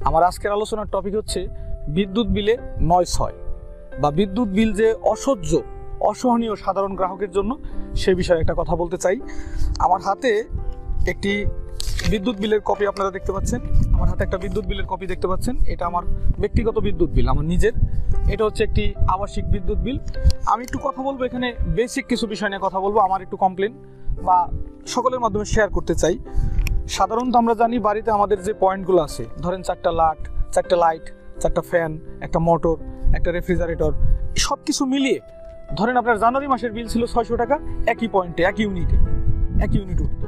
আমার আজকের আলোচনার টপিক হচ্ছে বিদ্যুৎ বিলে ৯৬ বা বিদ্যুৎ বিল যে অসহনীয় সাধারণ গ্রাহকের জন্য সে বিষয়ে একটা কথা বলতে চাই। আমার হাতে একটি বিদ্যুৎ বিলের কপি আপনারা দেখতে পাচ্ছেন। আমার হাতে একটা বিদ্যুৎ বিলের কপি দেখতে পাচ্ছেন। এটা আমার ব্যক্তিগত বিদ্যুৎ বিল, আমার নিজের। এটা হচ্ছে একটি আবাসিক বিদ্যুৎ বিল। আমি একটু কথা বলবো, এখানে বেসিক কিছু বিষয় নিয়ে কথা বলবো, আমার একটু কমপ্লেন বা সকলের মাধ্যমে শেয়ার করতে চাই। সাধারণত আমরা জানি বাড়িতে আমাদের যে পয়েন্টগুলো আছে, ধরেন চারটা লাইট, চারটা ফ্যান, একটা মোটর, একটা রেফ্রিজারেটর, সব কিছু মিলিয়ে ধরেন আপনার জানুয়ারি মাসের বিল ছিল ৬০০ টাকা, একই পয়েন্টে এক ইউনিট উঠতো।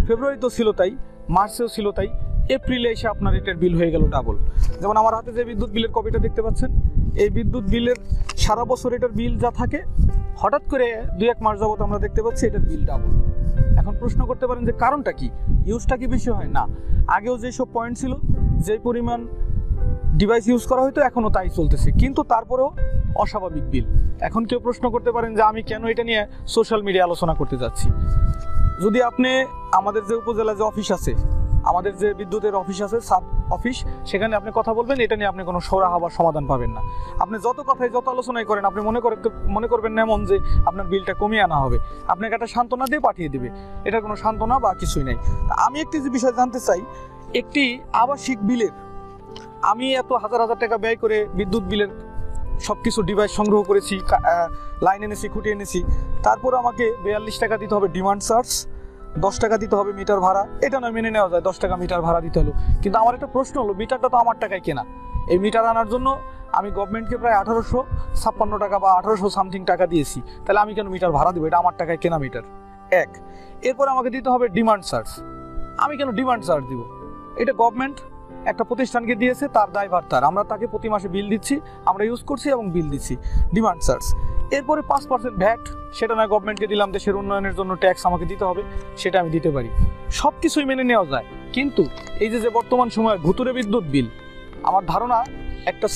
ফেব্রুয়ারিতেও ছিল তাই, মার্চেও ছিল তাই, এপ্রিলে এসে আপনার এটার বিল হয়ে গেল ডাবল। যেমন আমার হাতে যে বিদ্যুৎ বিলের কপিটা দেখতে পাচ্ছেন, এই বিদ্যুৎ বিলের সারা বছর এটার বিল যা থাকে, হঠাৎ করে ২-১ মাস যাবত আমরা দেখতে পাচ্ছি এটার বিল ডাবল। এখন প্রশ্ন করতে পারেন যে কারণটা কি, ইউজটা কি বেশি হয়? না, আগেও যেসব পয়েন্ট ছিল, যে পরিমাণ ডিভাইস ইউজ করা হয়তো এখনও তাই চলতেছে, কিন্তু তারপরেও অস্বাভাবিক বিল। এখন কেউ প্রশ্ন করতে পারেন যে আমি কেন এটা নিয়ে সোশ্যাল মিডিয়া আলোচনা করতে যাচ্ছি। যদি আপনি আমাদের যে উপজেলা যে অফিস আছে, আমাদের যে বিদ্যুতের অফিস আছে, সাব অফিস, সেখানে আপনি কথা বলবেন, এটা নিয়ে আপনি কোনো সরাহা বা সমাধান পাবেন না। আপনি যত আলোচনাই করেন, আপনি মনে করবেন না এমন যে আপনার বিলটা কমিয়ে আনা হবে, আপনাকে একটা সান্ত্বনা দিয়ে পাঠিয়ে দেবে। এটা কোনো সান্ত্বনা বা কিছুই নাই। আমি একটি যে বিষয় জানতে চাই, একটি আবাসিক বিলের আমি এত হাজার টাকা ব্যয় করে বিদ্যুৎ বিলের সব কিছু ডিভাইস সংগ্রহ করেছি, লাইন এনেছি, খুঁটি এনেছি, তারপর আমাকে ৪২ টাকা দিতে হবে ডিমান্ড চার্জ, ১০ টাকা দিতে হবে মিটার ভাড়া। এটা নয়, মেনে নেওয়া যায় ১০ টাকা মিটার ভাড়া দিতে হলো, কিন্তু আমার একটা প্রশ্ন হলো, মিটারটা তো আমার টাকায় কেনা। এই মিটার আনার জন্য আমি গভর্নমেন্টকে প্রায় ১৮৫৬ টাকা বা ১৮০০ সামথিং টাকা দিয়েছি, তাহলে আমি কেন মিটার ভাড়া দেবো? এটা আমার টাকায় কেনা মিটার। এরপর আমাকে দিতে হবে ডিমান্ড চার্জ। আমি কেন ডিমান্ড চার্জ দিব? এটা গভর্নমেন্ট একটা প্রতিষ্ঠানকে দিয়েছে, তার দায়ভার তার, আমরা তাকে প্রতি মাসে বিল দিচ্ছি, আমরা ইউজ করছি এবং বিল দিচ্ছি, ডিমান্ড চার্জ। এরপরে ৫% ভ্যাট, সেটা নয় গভর্নমেন্টকে দিলাম, দেশের উন্নয়নের জন্য ট্যাক্স আমাকে দিতে হবে, সেটা আমি দিতে পারি, সব কিছুই মেনে নেওয়া যায়। কিন্তু এই যে বর্তমান সময়ে ভুতুরে বিদ্যুৎ বিল, আমার ধারণা একটা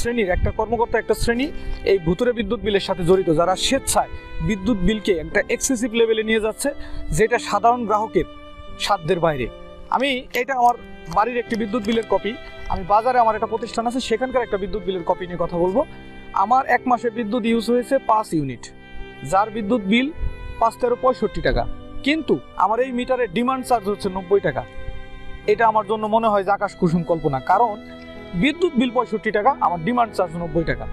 কর্মকর্তা একটা শ্রেণী এই ভুতুরে বিদ্যুৎ বিলের সাথে জড়িত, যারা স্বেচ্ছায় বিদ্যুৎ বিলকে একটা এক্সেসিভ লেভেলে নিয়ে যাচ্ছে, যেটা সাধারণ গ্রাহকের সাধ্যের বাইরে। এটা আমার বাড়ির একটি বিদ্যুৎ বিলের কপি। আমি বাজারে আমার একটা প্রতিষ্ঠান আছে, সেখানকার একটা বিদ্যুৎ বিলের কপি নিয়ে কথা বলবো। আমার ১ মাসে বিদ্যুৎ ইউজ হয়েছে ৫ ইউনিট, যার বিদ্যুৎ বিল ৫-১৩-৬৫ টাকা, কিন্তু আমার এই মিটারের ডিমান্ড চার্জ হচ্ছে ৯০ টাকা। এটা আমার জন্য মনে হয় যে আকাশ কুসুম কল্পনা, কারণ বিদ্যুৎ বিল ৬৫ টাকা, আমার ডিমান্ড চার্জ ৯০ টাকা।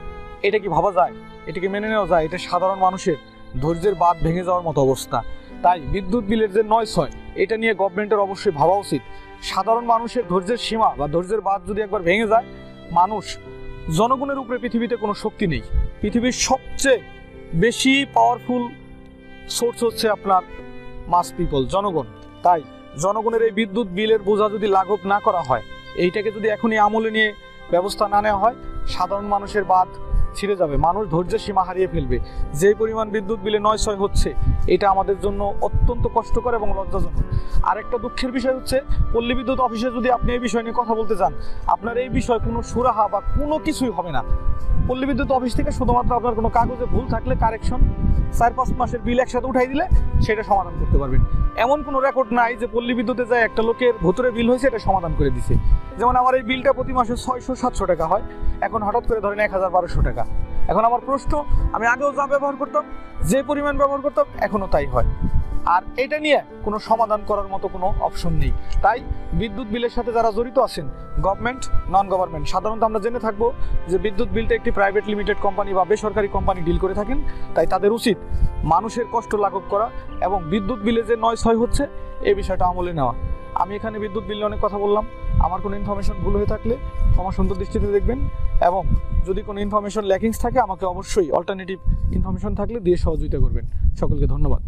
এটা কি ভাবা যায়? এটাকে মেনে নেওয়া যায়? এটা সাধারণ মানুষের ধৈর্যের বাঁধ ভেঙে যাওয়ার মতো অবস্থা। তাই বিদ্যুৎ বিলের যে ৯৬, এটা নিয়ে গভর্নমেন্টের অবশ্যই ভাবা উচিত। সাধারণ মানুষের ধৈর্যের সীমা বা ধৈর্যের বাঁধ যদি একবার ভেঙে যায়, জনগণের উপরে পৃথিবীতে কোনো শক্তি নেই। পৃথিবীর সবচেয়ে বেশি পাওয়ারফুল সোর্স হচ্ছে আপনার মাস পিপল, জনগণ। তাই জনগণের এই বিদ্যুৎ বিলের বোঝা যদি লাঘব না করা হয়, এইটাকে যদি এখনই আমলে নিয়ে ব্যবস্থা না নেওয়া হয়, সাধারণ মানুষের বাঁধ ছিঁড়ে যাবে, মানুষ ধৈর্যের সীমা হারিয়ে ফেলবে। যে পরিমাণ বিদ্যুৎ বিলে ৯৬ হচ্ছে, এটা আমাদের জন্য অত্যন্ত কষ্টকর এবং লজ্জাজনক। আরেকটা দুঃখের বিষয় হচ্ছে, পল্লী বিদ্যুৎ অফিসে যদি আপনি এই বিষয় নিয়ে কথা বলতে চান, আপনার এই বিষয়ে কোনো সুরাহা বা কোনো কিছুই হবে না। পল্লী বিদ্যুৎ অফিস থেকে শুধুমাত্র আপনার কোনো কাগজে ভুল থাকলে কারেকশন, ৪-৫ মাসের বিল একসাথে উঠাই দিলে সেটা সমাধান করতে পারবেন। এমন কোনো রেকর্ড নাই যে পল্লী বিদ্যুতে যায় একটা লোকের ভুতুরে বিল হয়েছে, এটা সমাধান করে দিছে। যেমন আমার এই বিলটা প্রতি মাসে ৬০০-৭০০ টাকা হয়, এখন হঠাৎ করে ধরেন ১,১২০০ টাকা। এখন আমার প্রশ্ন, আমি আগেও যা ব্যবহার করতাম, যে পরিমাণ ব্যবহার করতাম, এখনও তাই হয়। আর এটা নিয়ে কোনো সমাধান করার মতো কোনো অপশন নেই। তাই বিদ্যুৎ বিলের সাথে যারা জড়িত আছেন, গভর্নমেন্ট, নন গভর্নমেন্ট, সাধারণত আমরা জেনে থাকবো যে বিদ্যুৎ বিলটা একটি প্রাইভেট লিমিটেড কোম্পানি বা বেসরকারি কোম্পানি ডিল করে থাকেন। তাই তাদের উচিত মানুষের কষ্ট লাঘব করা এবং বিদ্যুৎ বিলে যে ৯৬ হচ্ছে, এই বিষয়টা আমলে নেওয়া। আমি এখানে বিদ্যুৎ বিল অনেক কথা বললাম, আমার কোনো ইনফরমেশন ভুল হয়ে থাকলে ক্ষমা সুন্দর দৃষ্টিতে দেখবেন, এবং যদি কোনো ইনফরমেশন ল্যাকিংস থাকে, আমাকে অবশ্যই অল্টারনেটিভ ইনফরমেশন থাকলে দিয়ে সহযোগিতা করবেন। সকলকে ধন্যবাদ।